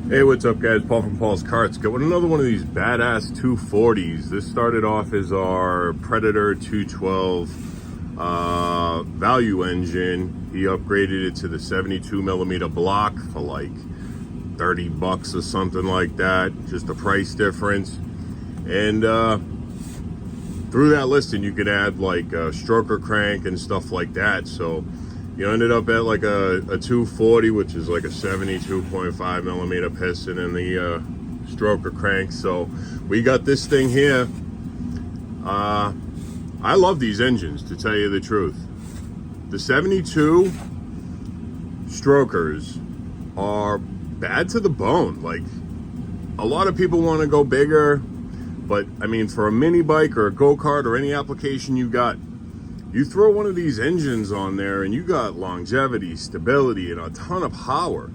Hey, what's up guys? Paul from Paul's Karts. Got another one of these badass 240s. This started off as our Predator 212 value engine. He upgraded it to the 72 millimeter block for like 30 bucks or something like that. Just a price difference. And through that listing, you could add like a stroker crank and stuff like that. So you ended up at like a 240, which is like a 72.5 millimeter piston in the stroker crank. So we got this thing here. I love these engines, to tell you the truth. The 72 strokers are bad to the bone. Like, a lot of people want to go bigger, but I mean, for a mini bike or a go-kart or any application you got, you throw one of these engines on there and you got longevity, stability, and a ton of power.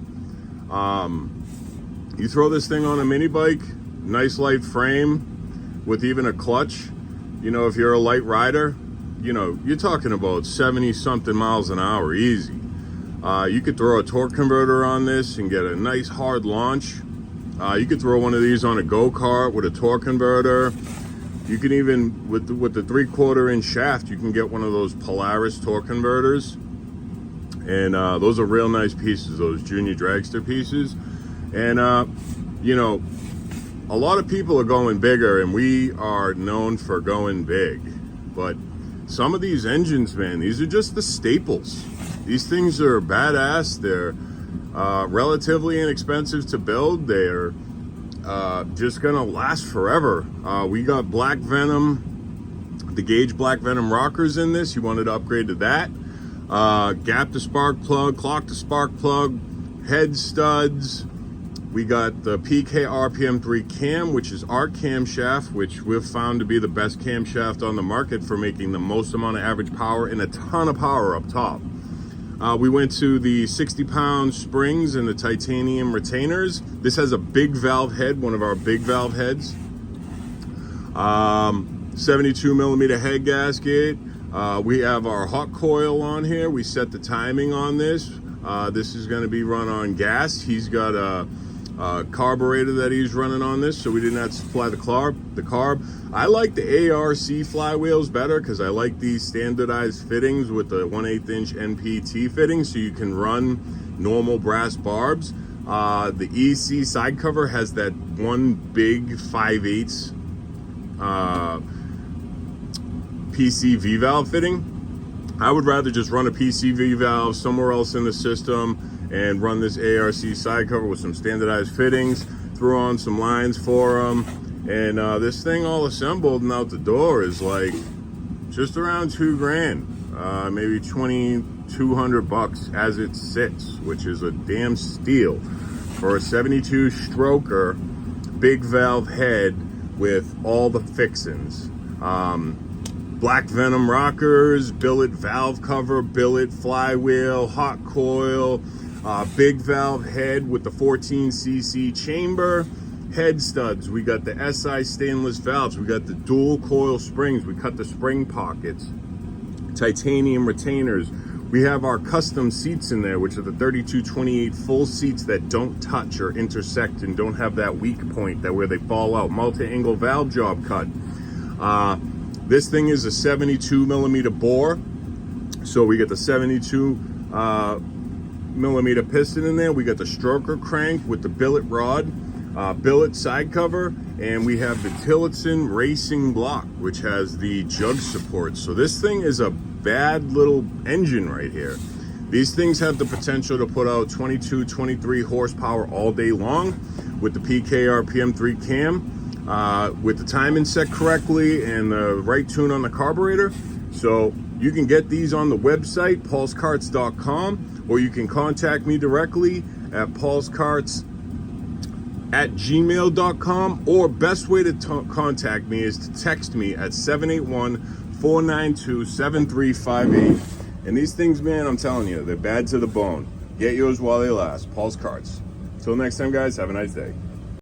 You throw this thing on a mini bike, nice light frame with even a clutch. You know, if you're a light rider, you know, you're talking about 70 something miles an hour easy. You could throw a torque converter on this and get a nice hard launch. You could throw one of these on a go-kart with a torque converter. You can even, with the 3/4 inch shaft, you can get one of those Polaris torque converters. And those are real nice pieces, those junior dragster pieces. And, you know, a lot of people are going bigger, and we are known for going big. But some of these engines, man, these are just the staples. These things are badass. They're relatively inexpensive to build. They're just gonna last forever. We got Black Venom, the Gauge Black Venom rockers in this. You wanted to upgrade to that. Gap to spark plug, clock to spark plug, head studs. We got the PK RPM3 cam, which is our camshaft, which we've found to be the best camshaft on the market for making the most amount of average power and a ton of power up top. We went to the 60-pound springs and the titanium retainers. This has a big valve head, one of our big valve heads. 72 millimeter head gasket. We have our hot coil on here. We set the timing on this. This is going to be run on gas. He's got a carburetor that he's running on this, so we didn't have to supply the carb. I like the ARC flywheels better because I like these standardized fittings with the 1/8 inch NPT fitting, so you can run normal brass barbs. The EC side cover has that one big 5/8 PCV valve fitting. I would rather just run a PCV valve somewhere else in the system and run this ARC side cover with some standardized fittings, throw on some lines for them, and this thing all assembled and out the door is like just around $2,000, maybe 2,200 bucks as it sits, which is a damn steal for a 72 stroker, big valve head with all the fixins. Black Venom rockers, billet valve cover, billet flywheel, hot coil, big valve head with the 14cc chamber, head studs. We got the SI stainless valves. We got the dual coil springs. We cut the spring pockets, titanium retainers. We have our custom seats in there, which are the 32/28 full seats that don't touch or intersect and don't have that weak point that where they fall out. Multi-angle valve job cut. This thing is a 72 millimeter bore. So we get the 72 millimeter piston in there. We got the stroker crank with the billet rod, billet side cover, and we have the Tillotson racing block, which has the jug support. So this thing is a bad little engine right here. These things have the potential to put out 22, 23 horsepower all day long with the PK RPM3 cam, with the timing set correctly and the right tune on the carburetor. So you can get these on the website, paulskarts.com, or you can contact me directly at paulskarts@gmail.com, or best way to contact me is to text me at 781-492-7358. And these things, man, I'm telling you, they're bad to the bone. Get yours while they last. Paul's Karts. Till next time, guys, have a nice day.